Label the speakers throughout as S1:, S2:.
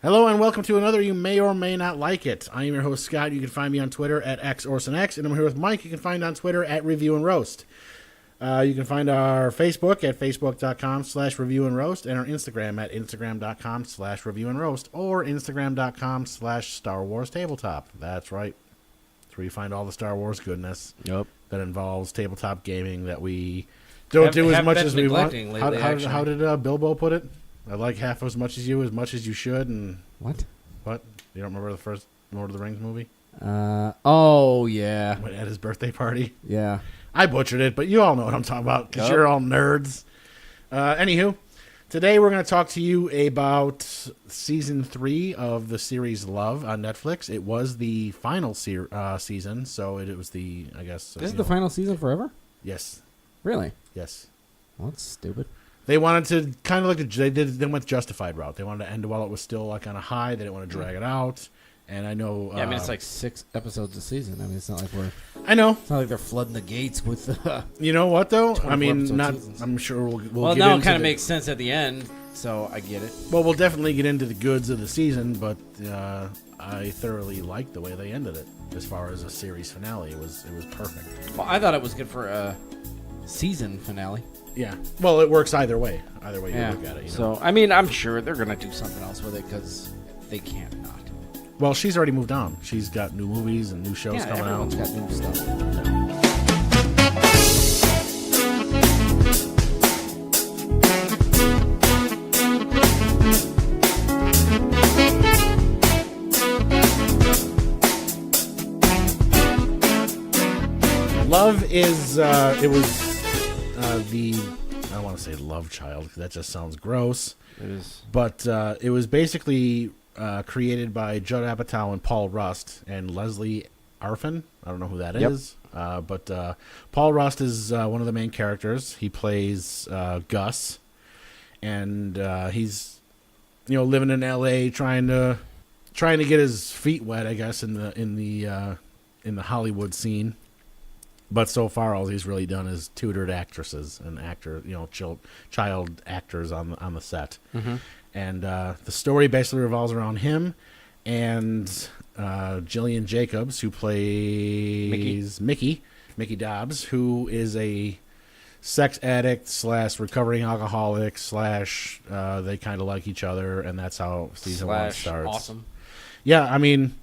S1: Hello and welcome to another You May or May Not Like It. I am your host, Scott. You can find me on Twitter at XOrsonX, and I'm here with Mike. You can find on Twitter at Review and Roast. You can find our Facebook at facebook.com/Review and Roast, and our Instagram at instagram.com/Review and Roast, or instagram.com/Star Wars Tabletop. That's right. That's where you find all the Star Wars goodness that involves tabletop gaming that we don't do as much as we want. How did Bilbo put it? I like half as much as you should. And
S2: What?
S1: You don't remember the first Lord of the Rings movie?
S2: Oh, yeah.
S1: At his birthday party?
S2: Yeah.
S1: I butchered it, but you all know what I'm talking about because you're all nerds. Anywho, today we're going to talk to you about Season 3 of the series Love on Netflix. It was the final season, so it was the, I guess...
S2: This is the final season forever?
S1: Yes.
S2: Really?
S1: Yes.
S2: Well, that's stupid.
S1: They wanted to kind of like they went the Justified route. They wanted to end while it was still like on a high. They didn't want to drag it out. And I know.
S2: Yeah, I mean it's like 6 episodes a season. I mean it's not like
S1: I know.
S2: It's not like they're flooding the gates with.
S1: You know what though? I mean, not.
S2: Seasons.
S1: I'm sure we'll
S2: well,
S1: get
S2: now
S1: into
S2: it kind of makes sense at the end, so I get it.
S1: Well, we'll definitely get into the goods of the season, but I thoroughly liked the way they ended it. As far as a series finale, it was perfect.
S2: Well, I thought it was good for a season finale.
S1: Yeah. Well, it works either way. Either way you look at it.
S2: So, I mean, I'm sure they're going to do something else with it because they can't not.
S1: Well, she's already moved on. She's got new movies and new shows coming out.
S2: Everyone's got new stuff.
S1: Love is, it was I don't want to say love child because that just sounds gross.
S2: It is.
S1: But it was basically created by Judd Apatow and Paul Rust and Leslie Arfin. I don't know who that is. But Paul Rust is one of the main characters. He plays Gus. And he's, living in L.A. trying to get his feet wet, I guess, in the Hollywood scene. But so far, all he's really done is tutored actresses and child actors on the set.
S2: Mm-hmm.
S1: And the story basically revolves around him and Jillian Jacobs, who plays Mickey Dobbs, who is a sex addict / recovering alcoholic / they kind of like each other, and that's how season 1 starts.
S2: Awesome.
S1: Yeah, I mean,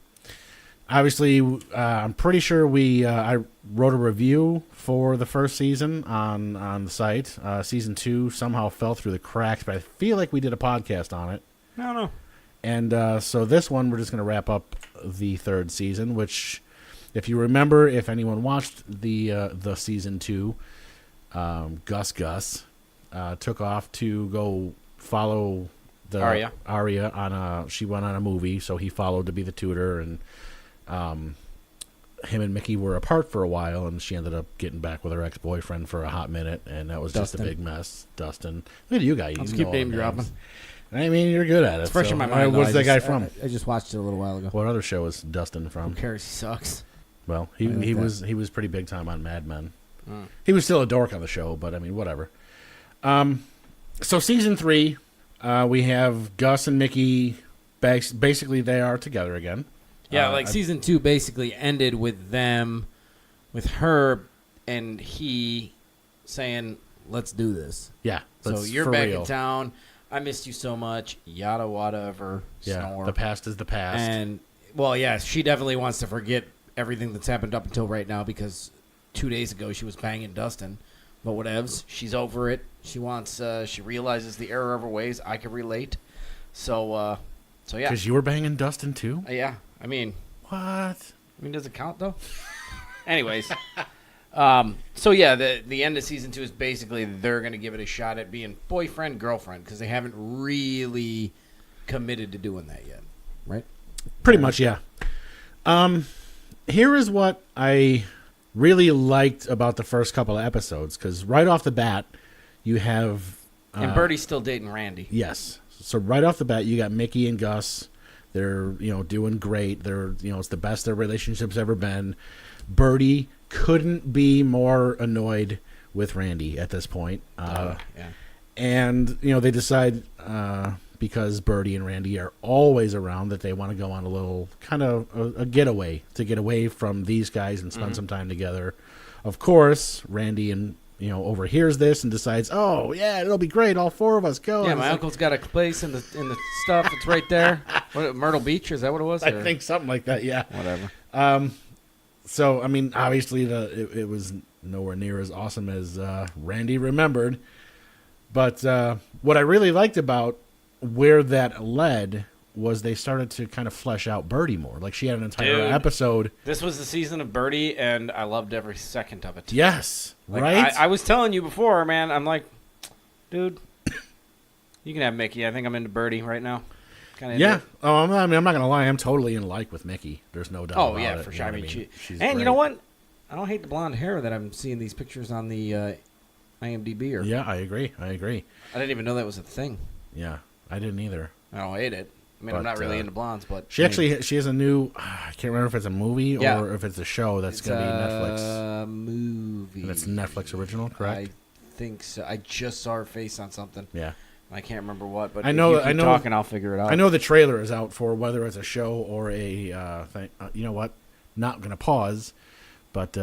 S1: obviously, I'm pretty sure I wrote a review for the first season on the site. Season 2 somehow fell through the cracks, but I feel like we did a podcast on it.
S2: No.
S1: And so this one, we're just going to wrap up the third season, which, if you remember, if anyone watched the Season 2, Gus took off to go follow Arya on she went on a movie, so he followed to be the tutor, and him and Mickey were apart for a while, and she ended up getting back with her ex-boyfriend for a hot minute, and that was just a big mess. Dustin. Look at you guys.
S2: Let's keep name dropping.
S1: I mean, you're good at it.
S2: It's fresh in my mind.
S1: What's that guy from?
S2: I just watched it a little while ago.
S1: What other show is Dustin from?
S2: Who cares? He sucks.
S1: Well, he was pretty big time on Mad Men. He was still a dork on the show, but I mean, whatever. So Season 3, we have Gus and Mickey. Basically, they are together again.
S2: Yeah, Season 2 basically ended with them, with her and he saying, let's do this.
S1: Yeah.
S2: So you're back in town. I missed you so much. Yada, whatever.
S1: Yeah,
S2: snore.
S1: the past is the past.
S2: And, well, yeah, she definitely wants to forget everything that's happened up until right now because 2 days ago she was banging Dustin. But whatevs. She's over it. She wants, she realizes the error of her ways. I can relate. So yeah.
S1: Because you were banging Dustin, too?
S2: Yeah. I mean,
S1: what?
S2: Does it count though? Anyways, so yeah, the end of Season 2 is basically they're going to give it a shot at being boyfriend girlfriend because they haven't really committed to doing that yet, right?
S1: Pretty much, yeah. Here is what I really liked about the first couple of episodes because right off the bat, you have
S2: and Birdie's still dating Randy.
S1: Yes, so right off the bat, you got Mickey and Gus. They're, doing great. They're, it's the best their relationship's ever been. Birdie couldn't be more annoyed with Randy at this point.
S2: Yeah.
S1: And, they decide because Birdie and Randy are always around, that they want to go on a little kind of a getaway to get away from these guys and spend some time together. Of course, Randy and overhears this and decides, oh yeah, it'll be great, all four of us go.
S2: Yeah,
S1: and
S2: my uncle's got a place in the stuff. It's right there. Myrtle Beach, is that what it was?
S1: I think something like that. Yeah.
S2: Whatever.
S1: So I mean, obviously it was nowhere near as awesome as Randy remembered. But what I really liked about where that led was they started to kind of flesh out Birdie more. Like, she had an entire episode.
S2: This was the season of Birdie, and I loved every second of it.
S1: Yes,
S2: like,
S1: right?
S2: I was telling you before, man, I'm like, dude, you can have Mickey. I think I'm into Birdie right now.
S1: Yeah. Oh, I'm not going to lie. I'm totally in like with Mickey. There's no doubt about it.
S2: Oh, yeah, for sure.
S1: You
S2: I
S1: know
S2: mean,
S1: she's
S2: and
S1: great.
S2: you know what? I don't hate the blonde hair that I'm seeing these pictures on the IMDb.
S1: Yeah, I agree.
S2: I didn't even know that was a thing.
S1: Yeah, I didn't either.
S2: I don't hate it. I mean, I'm not really into blondes, but...
S1: She has a new... I can't remember if it's a movie or if it's a show that's going to be Netflix.
S2: Movie.
S1: And it's Netflix original, correct?
S2: I think so. I just saw her face on something.
S1: Yeah.
S2: I can't remember what, but
S1: I know,
S2: if you keep talking, I'll figure it out.
S1: I know the trailer is out for whether it's a show or a thing. You know what? Not going to pause, but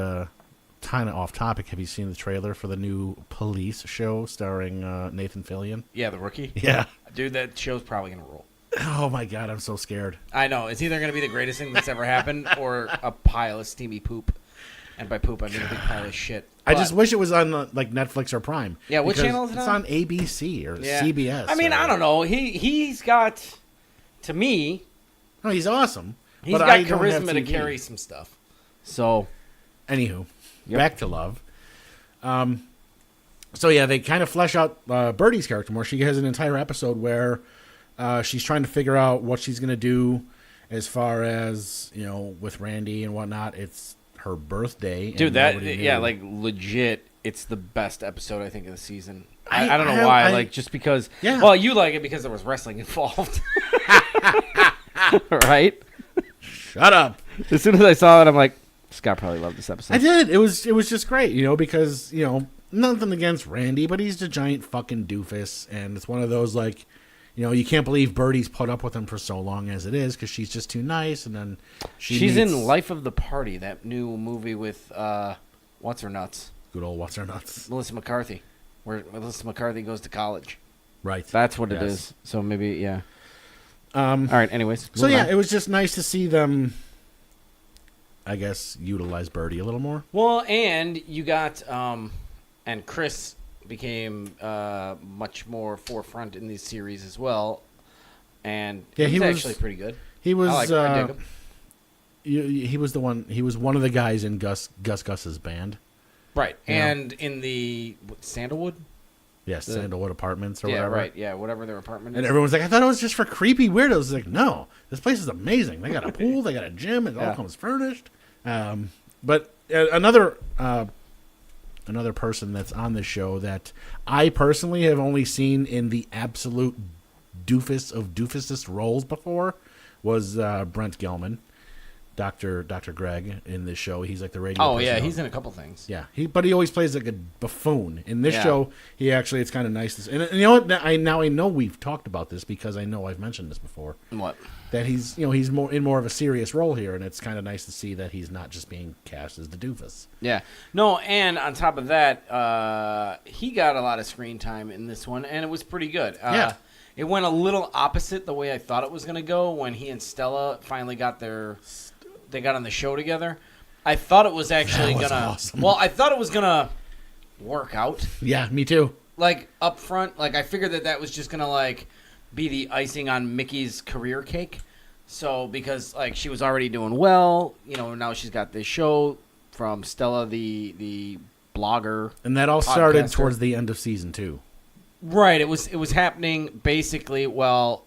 S1: kind of off topic. Have you seen the trailer for the new Police show starring Nathan Fillion?
S2: Yeah, The Rookie?
S1: Yeah.
S2: Dude, that show's probably going to roll.
S1: Oh, my God. I'm so scared.
S2: I know. It's either going to be the greatest thing that's ever happened or a pile of steamy poop. And by poop, I mean a big pile of shit.
S1: I just wish it was on like Netflix or Prime.
S2: Yeah, what channel is it on?
S1: It's on ABC or CBS.
S2: I mean, I don't know. He's got, to me...
S1: No, he's awesome.
S2: He's got charisma to carry some stuff. So...
S1: Anywho, back to love. So, yeah, they kind of flesh out Birdie's character more. She has an entire episode where she's trying to figure out what she's going to do as far as, with Randy and whatnot. It's her birthday.
S2: Dude, like legit, it's the best episode, I think, of the season. I don't know why. Just because. Yeah. Well, you like it because there was wrestling involved. Right?
S1: Shut up.
S2: As soon as I saw it, I'm like, Scott probably loved this episode.
S1: I did. It was just great, because, nothing against Randy, but he's a giant fucking doofus. And it's one of those, like, you can't believe Birdie's put up with him for so long as it is because she's just too nice. And then
S2: she's in Life of the Party, that new movie with What's Her Nuts.
S1: Good old What's Her Nuts.
S2: Melissa McCarthy, where Melissa McCarthy goes to college.
S1: Right.
S2: That's what it is. So maybe, yeah. All right, anyways.
S1: So, yeah, it was just nice to see them, I guess, utilize Birdie a little more.
S2: Well, and you got, and Chris became much more forefront in these series as well. And he's actually pretty good.
S1: He was,
S2: I dig him.
S1: He was the one, he was one of the guys in Gus's band.
S2: Right. And in the Sandalwood?
S1: Yes, Sandalwood Apartments or whatever.
S2: Yeah, right. Yeah, whatever their apartment is.
S1: And everyone's like, I thought it was just for creepy weirdos. Like, no, this place is amazing. They got a pool, they got a gym, it all comes furnished. But another person that's on this show that I personally have only seen in the absolute doofus of doofusest roles before was Brent Gelman. Dr. Greg in this show. He's like the radio
S2: Oh, yeah, he's in a couple things.
S1: Yeah, but he always plays like a buffoon. In this show, he actually, it's kind of nice. And you know what? I know we've talked about this because I know I've mentioned this before.
S2: What?
S1: That he's more in more of a serious role here, and it's kind of nice to see that he's not just being cast as the doofus.
S2: Yeah. No, and on top of that, he got a lot of screen time in this one, and it was pretty good. It went a little opposite the way I thought it was going to go when he and Stella finally got they got on the show together. I thought it was actually going to... Awesome. Well, I thought it was going to work out.
S1: Yeah, me too.
S2: Like, up front. Like, I figured that was just going to, like, be the icing on Mickey's career cake. So, because, like, she was already doing well. Now she's got this show from Stella, the blogger.
S1: And that all started towards the end of season 2.
S2: Right. It was happening basically while...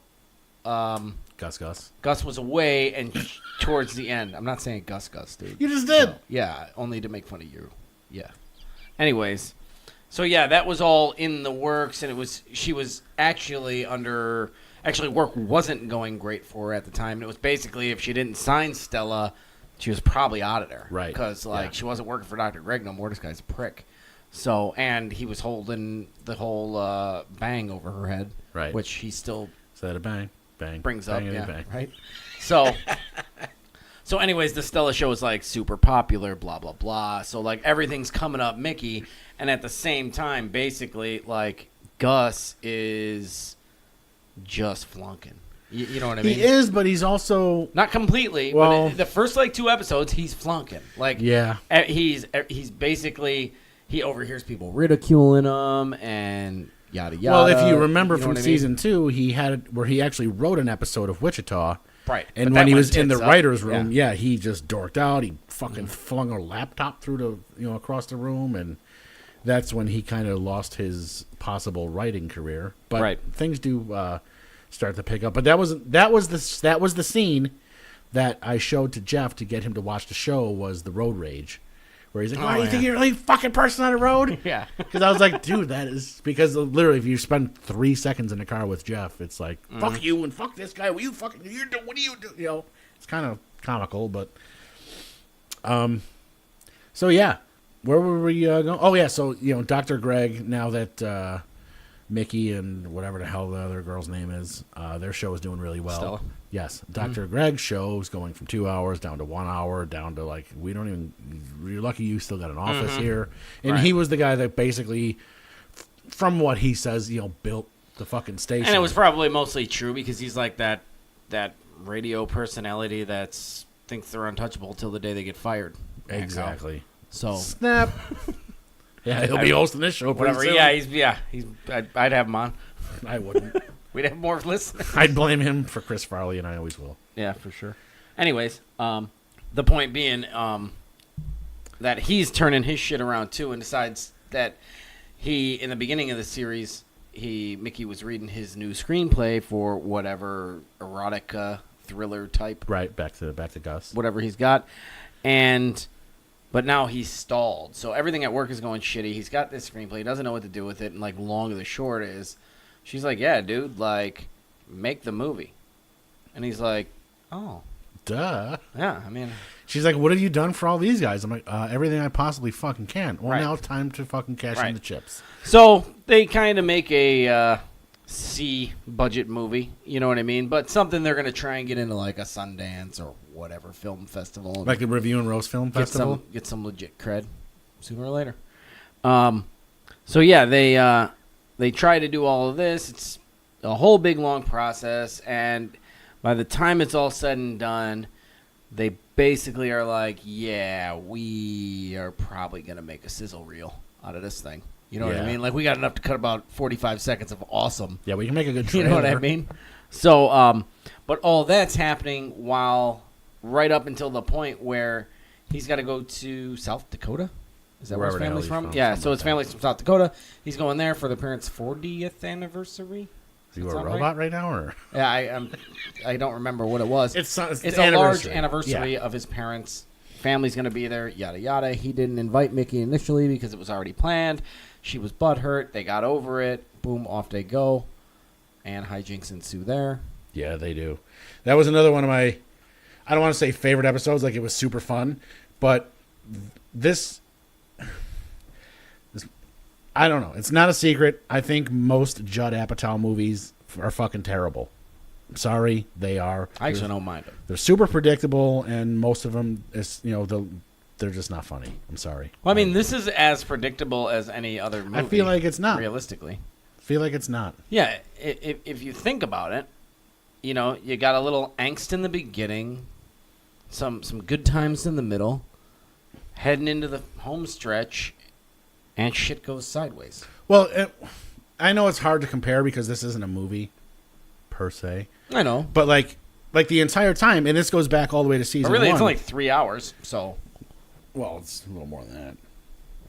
S1: Gus.
S2: Gus was away, and towards the end. I'm not saying Gus, dude.
S1: You just did.
S2: So, yeah, only to make fun of you. Yeah. Anyways, so yeah, that was all in the works, and she was actually work wasn't going great for her at the time. And it was basically if she didn't sign Stella, she was probably out of there.
S1: Right.
S2: Because she wasn't working for Dr. Greg no more. This guy's a prick. So, and he was holding the whole bang over her head.
S1: Right.
S2: Which he still
S1: Instead of bang, bang,
S2: brings up,
S1: bang,
S2: yeah,
S1: bang.
S2: right? So anyways, the Stella show is like super popular, blah blah blah. So like everything's coming up Mickey, and at the same time, basically like Gus is just flunking. You know what I mean?
S1: He is, but he's also
S2: not completely.
S1: Well,
S2: but the first like 2 episodes, he's flunking. Like
S1: yeah,
S2: he's basically he overhears people ridiculing him and yada yada.
S1: Well, if you remember
S2: know
S1: from
S2: what I mean?
S1: season 2, he had where he actually wrote an episode of Wichita.
S2: Right.
S1: And
S2: But
S1: when
S2: that
S1: he
S2: went
S1: was in the
S2: tits up.
S1: writer's room, yeah, he just dorked out. He fucking flung a laptop through across the room, and that's when he kind of lost his possible writing career. But
S2: Right.
S1: things do start to pick up. But that was the scene that I showed to Jeff to get him to watch the show, was the road rage, where he's like, "Why do you think you're the only fucking person on the road?"
S2: Yeah.
S1: Because I was like, dude, that is because literally, if you spend 3 seconds in the car with Jeff, it's like, fuck you and fuck this guy. What do you do? You know, it's kind of comical, but so yeah, where were we going? Oh yeah, so Dr. Greg. Now that Mickey and whatever the hell the other girl's name is, their show is doing really well.
S2: Stella.
S1: Yes, Dr. Greg's show is going from 2 hours down to 1 hour, down to like you're lucky you still got an office here. And
S2: Right.
S1: he was the guy that basically, from what he says, built the fucking station.
S2: And it was probably mostly true because he's like that radio personality that's thinks they're untouchable till the day they get fired.
S1: exactly.
S2: So
S1: Snap. Yeah, he'll be hosting this show. pretty
S2: whatever.
S1: soon.
S2: He's. I'd have him on.
S1: I wouldn't.
S2: We'd have more listeners.
S1: I'd blame him for Chris Farley, and I always will.
S2: Yeah, for sure. Anyways, the point being that he's turning his shit around too, and decides that in the beginning of the series, Mickey was reading his new screenplay for whatever erotica thriller type,
S1: Right, back to Gus.
S2: whatever he's got, but now he's stalled. So everything at work is going shitty. He's got this screenplay. He doesn't know what to do with it. And like long or the short is, she's like, "Yeah, dude, like make the movie." And he's like, "Oh,
S1: Duh.
S2: yeah, I mean,
S1: She's like, "What have you done for all these guys?" I'm like, "Everything I possibly fucking can." Well,
S2: Right.
S1: now it's time to fucking cash in
S2: Right.
S1: the chips.
S2: So they kind of make a C budget movie, you know what I mean? But something they're gonna try and get into like a Sundance or whatever film festival, and
S1: Like the Review and Roast Film Festival.
S2: get some legit cred sooner or later. So yeah, they try to do all of this. It's a whole big long process, and by the time it's all said and done, they basically are like, "Yeah, we are probably gonna make a sizzle reel out of this thing." You know what I
S1: Yeah.
S2: mean? Like we got enough to cut about 45 seconds of awesome.
S1: Yeah, we can make a good
S2: You
S1: trailer.
S2: know what I mean? So, but all that's happening while right up until the point where he's got to go to South Dakota. Is that where his
S1: Wherever the hell
S2: family's
S1: he's
S2: from?
S1: from,
S2: Yeah,
S1: something
S2: so
S1: like
S2: his family's from South Dakota. He's going there for the parents' 40th anniversary.
S1: Is you
S2: That
S1: a
S2: sound
S1: robot right now, or
S2: Yeah, I don't remember what it was.
S1: it's
S2: a large
S1: anniversary.
S2: anniversary
S1: Yeah.
S2: of his parents. Family's going to be there, yada, yada. He didn't invite Mickey initially because it was already planned. She was butthurt. They got over it. Boom, off they go. And hijinks ensue there.
S1: Yeah, they do. That was another one of my, I don't want to say favorite episodes, like it was super fun, but this I don't know. It's not a secret. I think most Judd Apatow movies are fucking terrible. I'm sorry, they are.
S2: I actually don't mind them.
S1: They're super predictable, and most of them is they're just not funny. I'm sorry.
S2: Well, I mean, this is as predictable as any other movie.
S1: I feel like it's not.
S2: Realistically.
S1: Feel like it's not.
S2: Yeah, if you think about it, you got a little angst in the beginning, some good times in the middle, heading into the home stretch, and shit goes sideways.
S1: Well, I know it's hard to compare because this isn't a movie per se.
S2: I know.
S1: But like the entire time, and this goes back all the way to season
S2: But really,
S1: 1.
S2: it's only 3 hours, so
S1: Well, it's a little more than that.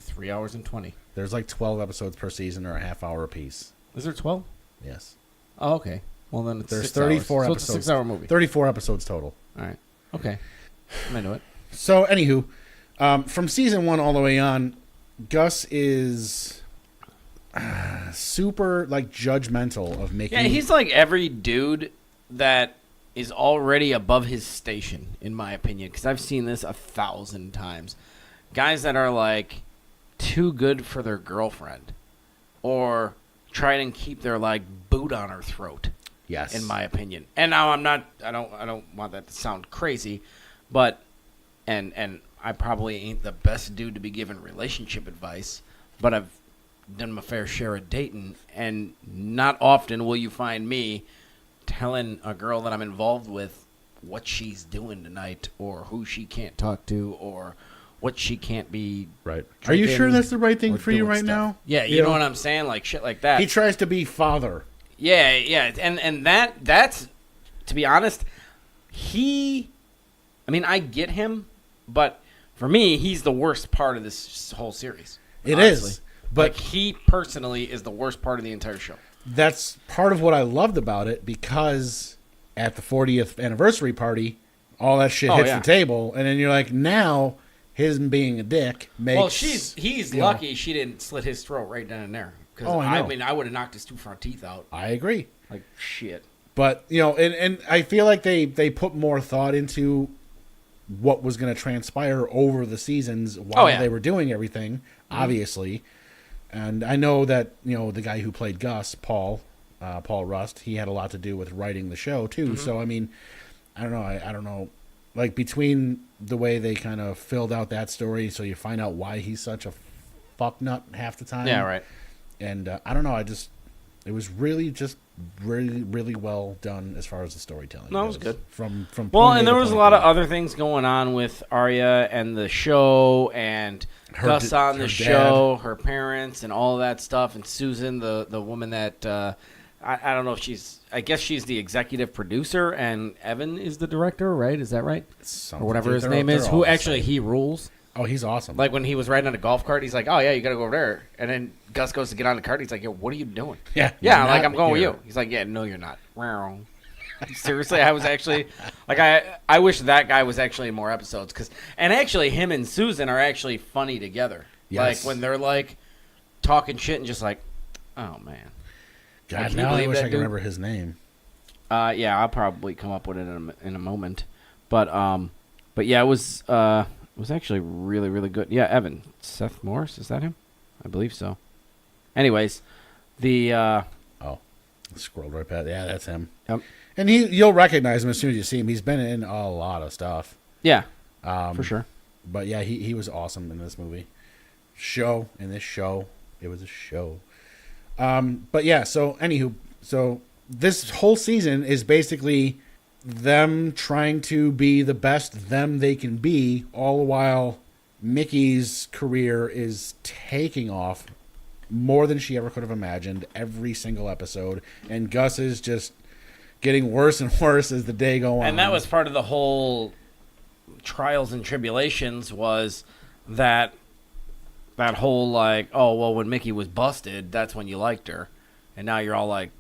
S2: 3 hours and 20.
S1: There's like 12 episodes per season, or a half hour apiece.
S2: Is there 12?
S1: Yes.
S2: Oh, okay. Well, then it's
S1: There's
S2: 6
S1: 34
S2: hours. So
S1: episodes.
S2: it's a 6-hour movie.
S1: 34 episodes total.
S2: All right. Okay. I'm into it.
S1: So, anywho, from season 1 all the way on, Gus is super like judgmental of Mickey.
S2: Yeah, he's like every dude that is already above his station, in my opinion, because I've seen this 1,000 times. Guys that are like too good for their girlfriend, or try and keep their like boot on her throat.
S1: Yes.
S2: in my opinion. And now I don't want that to sound crazy, but and I probably ain't the best dude to be giving relationship advice, but I've done my fair share of dating, and not often will you find me telling a girl that I'm involved with what she's doing tonight, or who she can't talk to, or what she can't be.
S1: Right. Are you sure that's the right thing for you right
S2: stuff.
S1: now?
S2: Yeah, you know what I'm saying? Like shit like that.
S1: He tries to be father.
S2: Yeah, and that's, to be honest, I get him, but for me, he's the worst part of this whole series.
S1: It is, but
S2: he personally is the worst part of the entire show.
S1: That's part of what I loved about it, because at the 40th anniversary party, all that shit hits the table, and then you're like, now his being a dick makes.
S2: Well, he's lucky she didn't slit his throat right then and there. Because I would have knocked his 2 front teeth out.
S1: I agree.
S2: Like shit.
S1: But and I feel like they put more thought into what was going to transpire over the seasons while they were doing everything, obviously. And I know that, the guy who played Gus, Paul Rust, he had a lot to do with writing the show, too. Mm-hmm. So, I mean, I don't know. I don't know. Like, between the way they kind of filled out that story, so you find out why he's such a fucknut half the time.
S2: Yeah, right.
S1: And I don't know. It was really really well done as far as the storytelling.
S2: No, it was good.
S1: From
S2: well, and there was a lot of other things going on with Arya and the show, and Gus on the show, her parents, and all that stuff, and Susan, the woman that I don't know if I guess she's the executive producer, and Evan is the director, right? Is that right?
S1: Something.
S2: Or whatever his name is. Who actually he rules.
S1: Oh, he's awesome.
S2: Like when he was riding on a golf cart, he's like, "Oh yeah, you got to go over there." And then Gus goes to get on the cart. He's like, "Yo, what are you doing?"
S1: Yeah,
S2: like I'm going with you. He's like, "Yeah, no, you're not." Seriously, I was actually like, I wish that guy was actually in more episodes, and actually him and Susan are actually funny together.
S1: Yes.
S2: Like when they're like talking shit and just like, oh man.
S1: God,
S2: like,
S1: now I wish I could remember his name.
S2: Yeah, I'll probably come up with it in a moment, but yeah, it was actually really, really good. Yeah, Evan. Seth Morris, is that him? I believe so. Anyways,
S1: scrolled right past. Yeah, that's him.
S2: Yep.
S1: And you'll recognize him as soon as you see him. He's been in a lot of stuff.
S2: Yeah, for sure.
S1: But yeah, he was awesome in this movie. It was a show. But yeah, so anywho, this whole season is basically them trying to be the best them they can be, all the while Mickey's career is taking off more than she ever could have imagined every single episode, and Gus is just getting worse and worse as the day goes on.
S2: And that was part of the whole trials and tribulations, was that whole like, oh well, when Mickey was busted, that's when you liked her, and now you're all like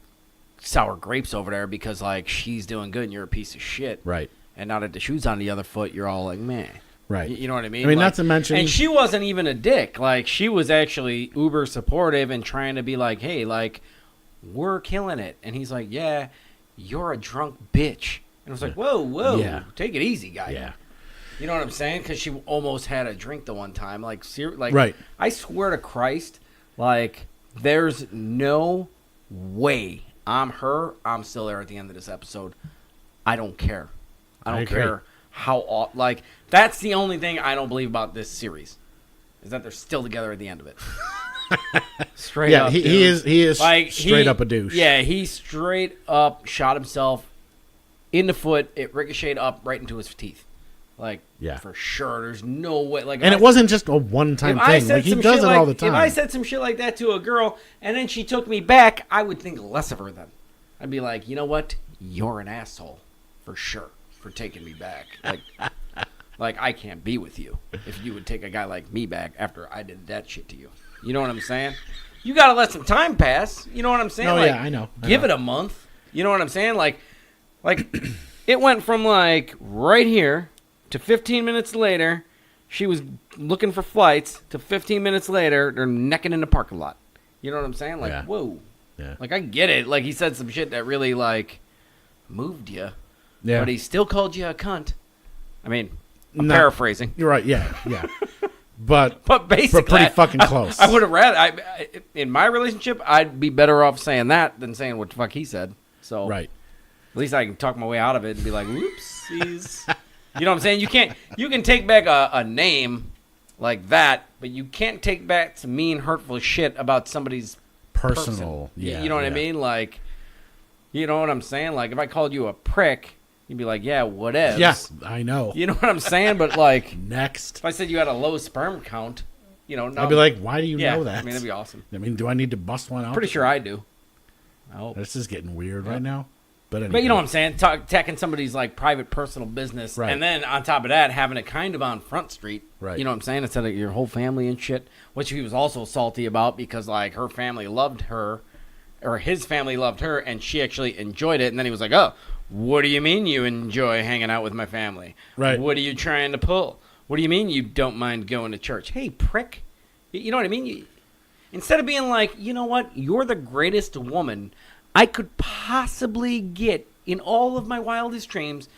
S2: sour grapes over there because like she's doing good and you're a piece of shit,
S1: right?
S2: And now that the shoe's on the other foot, you're all like, man,
S1: right?
S2: You know what I mean?
S1: I mean,
S2: like,
S1: not to mention,
S2: and she wasn't even a dick. Like she was actually uber supportive and trying to be like, hey, like we're killing it. And he's like, yeah, you're a drunk bitch. And I was like, whoa,
S1: yeah.
S2: Take it easy, guy.
S1: Yeah.
S2: You know what I'm saying? Because she almost had a drink the one time. Like,
S1: right.
S2: I swear to Christ, like, there's no way I'm still there at the end of this episode. I don't care. I don't care how, like, that's the only thing I don't believe about this series, is that they're still together at the end of it. Straight up, dude.
S1: he is like, straight up a douche.
S2: Yeah, he straight up shot himself in the foot. It ricocheted up right into his teeth. Like,
S1: yeah,
S2: for sure. There's no way. Like,
S1: and it wasn't just a one-time thing. Like, he does it all the time.
S2: If I said some shit like that to a girl and then she took me back, I would think less of her then. I'd be like, you know what? You're an asshole for sure for taking me back. Like I can't be with you if you would take a guy like me back after I did that shit to you. You know what I'm saying? You got to let some time pass. You know what I'm saying?
S1: No,
S2: like,
S1: yeah, I know.
S2: Give it a month. You know what I'm saying? Like it went from like right here to 15 minutes later, she was looking for flights, to 15 minutes later, they're necking in the parking lot. You know what I'm saying? Like, whoa.
S1: Yeah.
S2: Like, I get it. Like, he said some shit that really, like, moved you.
S1: Yeah.
S2: But he still called you a cunt. I mean, I'm paraphrasing.
S1: You're right, yeah. But
S2: basically,
S1: pretty fucking close.
S2: I would have rather, in my relationship, I'd be better off saying that than saying what the fuck he said. So,
S1: right.
S2: At least I can talk my way out of it and be like, whoopsies. You know what I'm saying? You can take back a name like that, but you can't take back some mean, hurtful shit about somebody's
S1: personal. Yeah,
S2: you know what I mean? Like, you know what I'm saying? Like, if I called you a prick, you'd be like, yeah, whatever.
S1: Yes, I know.
S2: You know what I'm saying? But like,
S1: next,
S2: if I said you had a low sperm count, you know, no,
S1: I'd be like, why do you know that?
S2: I mean, that'd be awesome.
S1: I mean, do I need to bust one out?
S2: Pretty sure I do. I hope.
S1: This is getting weird right now. But anyway.
S2: But you know what I'm saying? Attacking somebody's like private personal business,
S1: right.
S2: And then on top of that, having it kind of on Front Street.
S1: Right.
S2: You know what I'm saying? Instead of your whole family and shit, which he was also salty about because like her family loved her, or his family loved her, and she actually enjoyed it. And then he was like, "Oh, what do you mean you enjoy hanging out with my family?
S1: Right.
S2: What are you trying to pull? What do you mean you don't mind going to church? Hey, prick. You know what I mean? Instead of being like, you know what? You're the greatest woman I could possibly get in all of my wildest dreams.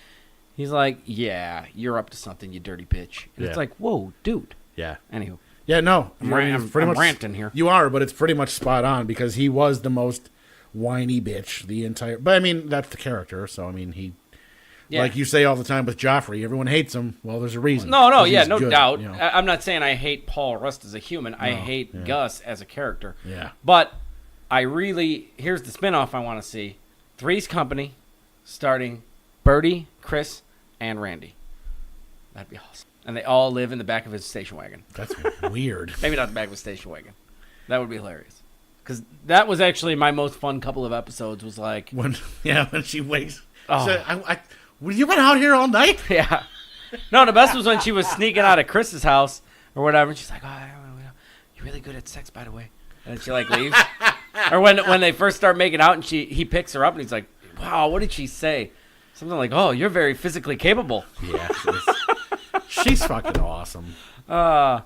S2: He's like, yeah, you're up to something, you dirty bitch. And it's like, whoa, dude.
S1: Yeah.
S2: Anywho.
S1: Yeah, no.
S2: I'm ranting here.
S1: You are, but it's pretty much spot on because he was the most whiny bitch the entire... But, I mean, that's the character, so, I mean, he... Yeah. Like you say all the time with Joffrey, everyone hates him. Well, there's a reason.
S2: No, yeah, no doubt.
S1: You know?
S2: I'm not saying I hate Paul Rust as a human. I hate Gus as a character.
S1: Yeah.
S2: But I really... Here's the spinoff I want to see. Three's Company, starting Birdie, Chris, and Randy. That'd be awesome. And they all live in the back of his station wagon.
S1: That's weird.
S2: Maybe not the back of his station wagon. That would be hilarious. Because that was actually my most fun couple of episodes was like...
S1: When she wakes...
S2: Oh.
S1: So, you been out here all night?
S2: Yeah. No, the best was when she was sneaking out of Chris's house or whatever, and she's like, "Oh, you're really good at sex, by the way." And she like leaves. Or when they first start making out, and he picks her up, and he's like, "Wow, what did she say?" Something like, "Oh, you're very physically capable."
S1: Yeah, she's fucking awesome.
S2: Yeah.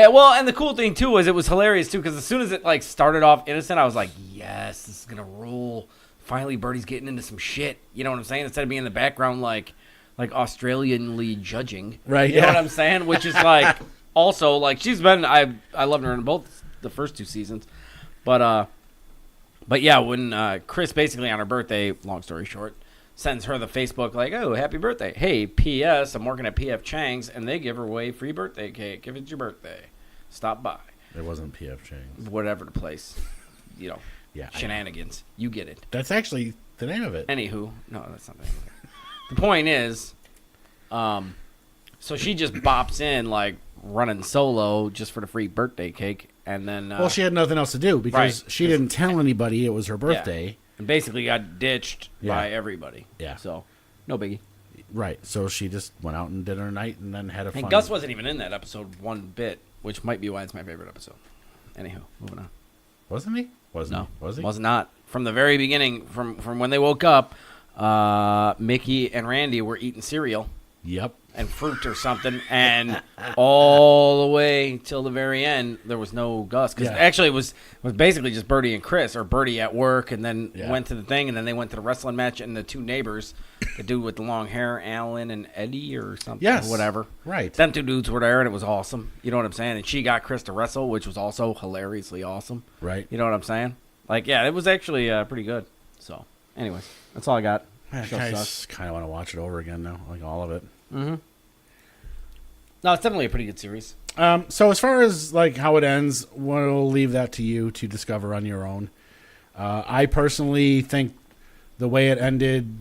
S2: Well, and the cool thing too was it was hilarious too because as soon as it like started off innocent, I was like, "Yes, this is gonna rule." Finally, Birdie's getting into some shit. You know what I'm saying? Instead of being in the background like Australianly judging.
S1: Right,
S2: You know what I'm saying? Which is like also like she's been I loved her in both the first two seasons. But yeah, when Chris basically on her birthday, long story short, sends her the Facebook like, "Oh, happy birthday. Hey, P.S. I'm working at P.F. Chang's and they give away free birthday cake if it's your birthday. Stop by."
S1: It wasn't P.F. Chang's.
S2: Whatever the place. You know.
S1: Yeah,
S2: shenanigans. You get it.
S1: That's actually the name of it.
S2: Anywho, no, that's not the name of it. The point is, so she just bops in like running solo just for the free birthday cake, and then
S1: well, she had nothing else to do because she didn't tell anybody it was her birthday,
S2: and basically got ditched by everybody.
S1: Yeah,
S2: so no biggie.
S1: Right. So she just went out and did her night, and then had a fun.
S2: And Gus wasn't even in that episode one bit, which might be why it's my favorite episode. Anywho, moving on.
S1: Wasn't he? No, was he?
S2: Was not. From the very beginning, from when they woke up, Mickey and Randy were eating cereal.
S1: Yep.
S2: And fruit or something, and all the way till the very end, there was no Gus. Because actually it was basically just Birdie and Chris, or Birdie at work, and then went to the thing, and then they went to the wrestling match, and the two neighbors, the dude with the long hair, Alan and Eddie or something, or whatever.
S1: Right.
S2: Them two dudes were there, and it was awesome. You know what I'm saying? And she got Chris to wrestle, which was also hilariously awesome.
S1: Right.
S2: You know what I'm saying? Like, yeah, it was actually pretty good. So, anyways, that's all I got.
S1: I just kind of want to watch it over again now, like all of it.
S2: Mm-hmm. No, it's definitely a pretty good series.
S1: So as far as like how it ends, we'll leave that to you to discover on your own. I personally think the way it ended,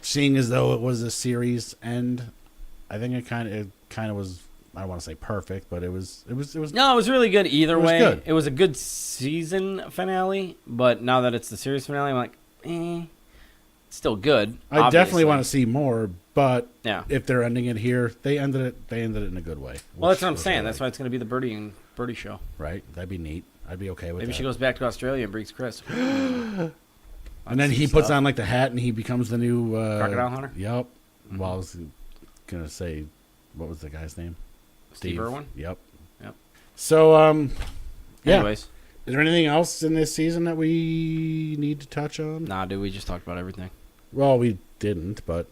S1: seeing as though it was a series end, I think it kind of was. I don't want to say perfect, but it was.
S2: No, it was really good either way.
S1: Good.
S2: It was a good season finale, but now that it's the series finale, I'm like, it's still good.
S1: I definitely want to see more, but
S2: yeah,
S1: if they're ending it here, they ended it in a good way.
S2: Well, that's what I'm saying. That's why it's going to be the Birdie show.
S1: Right. That'd be neat. I'd be okay with that.
S2: Maybe she goes back to Australia and brings Chris.
S1: And then he puts on like the hat and he becomes the new
S2: crocodile hunter.
S1: Yep. Mm-hmm. Well, I was gonna say, what was the guy's name?
S2: Steve Irwin.
S1: Yep. So, yeah.
S2: Anyways,
S1: is there anything else in this season that we need to touch on?
S2: Nah, dude. We just talked about everything.
S1: Well, we didn't, but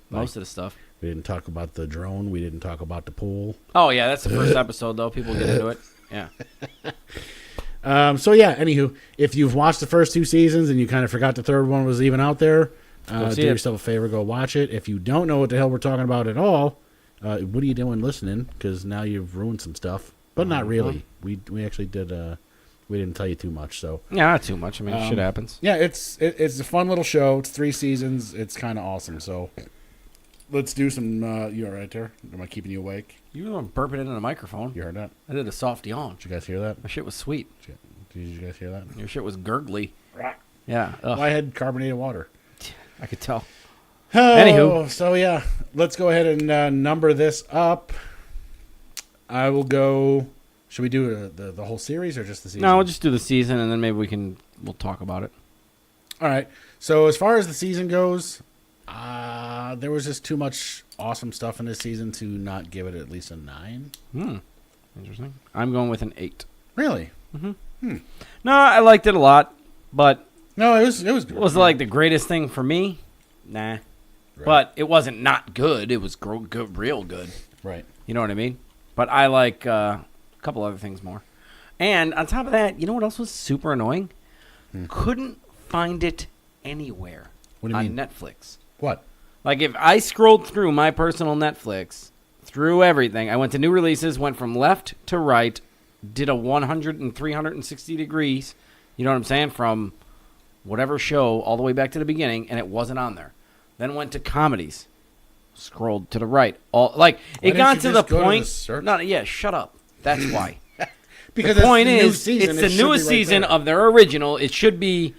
S2: most of the stuff.
S1: We didn't talk about the drone. We didn't talk about the pool.
S2: Oh yeah, that's the first episode though. People get into it. Yeah.
S1: So yeah. Anywho, if you've watched the first two seasons and you kind of forgot the third one was even out there,
S2: see
S1: Do
S2: it.
S1: yourself a favor, go watch it. If you don't know what the hell we're talking about at all, what are you doing listening? Because now you've ruined some stuff, but not really. We actually did. We didn't tell you too much, so
S2: Yeah, not too much. I mean, shit happens.
S1: yeah, it's a fun little show. It's 3 seasons. It's kind of awesome. So let's do some. You all right there? Am I keeping you awake?
S2: You were burping into the microphone.
S1: You heard that?
S2: I did a soft yawn.
S1: Did you guys hear that?
S2: My shit was sweet.
S1: Did you guys hear that?
S2: Your shit was gurgly. Yeah.
S1: Well, I had carbonated water.
S2: I could tell.
S1: Oh,
S2: Anywho.
S1: so yeah, let's go ahead and number this up. I will go. Should we do the whole series or just the season?
S2: No, we'll just do the season, and then maybe we'll talk about it.
S1: All right. So as far as the season goes, there was just too much awesome stuff in this season to not give it at least a 9.
S2: Interesting. I'm going with an 8.
S1: Really?
S2: No, I liked it a lot, but
S1: No, it was good.
S2: was it like the greatest thing for me? Nah.
S1: Right.
S2: But it wasn't not good. It was good, real good.
S1: Right.
S2: You know what I mean? But I like a couple other things more. And on top of that, you know what else was super annoying? Couldn't find it anywhere
S1: What do you
S2: on
S1: mean?
S2: Netflix.
S1: What?
S2: Like if I scrolled through my personal Netflix, through everything, I went to new releases, went from left to right, did a 100 and 360 degrees, you know what I'm saying, from whatever show all the way back to the beginning, and it wasn't on there. Then went to comedies, scrolled to the right. It got to the point. Shut up. That's why.
S1: Because
S2: the point
S1: it's the new
S2: is,
S1: season,
S2: it's
S1: it
S2: the
S1: should be
S2: newest
S1: right
S2: season
S1: there.
S2: of their original. It should be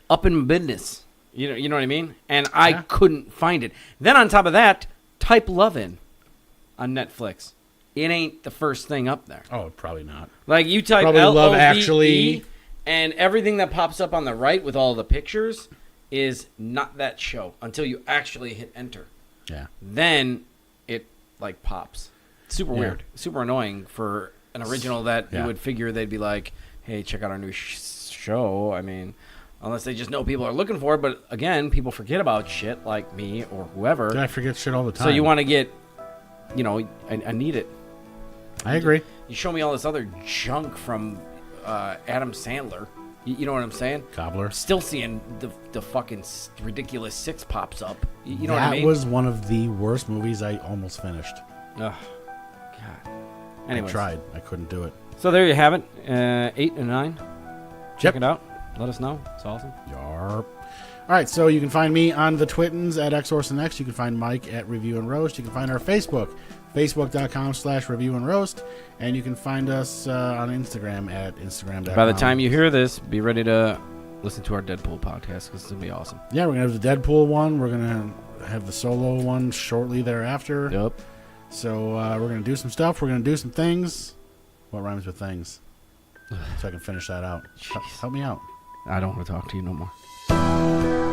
S2: up in business. You know what I mean? And I couldn't find it. Then on top of that, type Love In on Netflix. It ain't the first thing up there.
S1: Oh, probably not.
S2: Like you type
S1: Probably Love
S2: Love
S1: Actually.
S2: and everything that pops up on the right with all the pictures is not that show until you actually hit enter.
S1: Yeah.
S2: Then it like pops. Super weird. Super annoying for an original that you would figure they'd be like, hey, check out our new show. I mean, unless they just know people are looking for it. But again, people forget about shit like me or whoever.
S1: I forget shit all the time.
S2: So you want to get, I need it.
S1: I agree.
S2: You show me all this other junk from Adam Sandler. You know what I'm saying?
S1: Cobbler.
S2: Still seeing the fucking ridiculous 6 pops up. You know what I mean?
S1: That was one of the worst movies I almost finished.
S2: Ugh. God. Anyways.
S1: I tried. I couldn't do it.
S2: So there you have it. 8 and 9. Check
S1: Yep.
S2: it out. Let us know. It's awesome.
S1: Yarp. All right, so you can find me on the Twittens at XOrSonX. You can find Mike at Review and Roast. You can find our Facebook, facebook.com/Review and Roast. And you can find us on Instagram at Instagram.com.
S2: By the time you hear this, be ready to listen to our Deadpool podcast because it's going to be awesome.
S1: Yeah, we're going to have the Deadpool one. We're going to have the solo one shortly thereafter.
S2: Yep.
S1: So we're going to do some stuff. We're going to do some things. What rhymes with things? So I can finish that out. Help me out.
S2: I don't want to talk to you no more.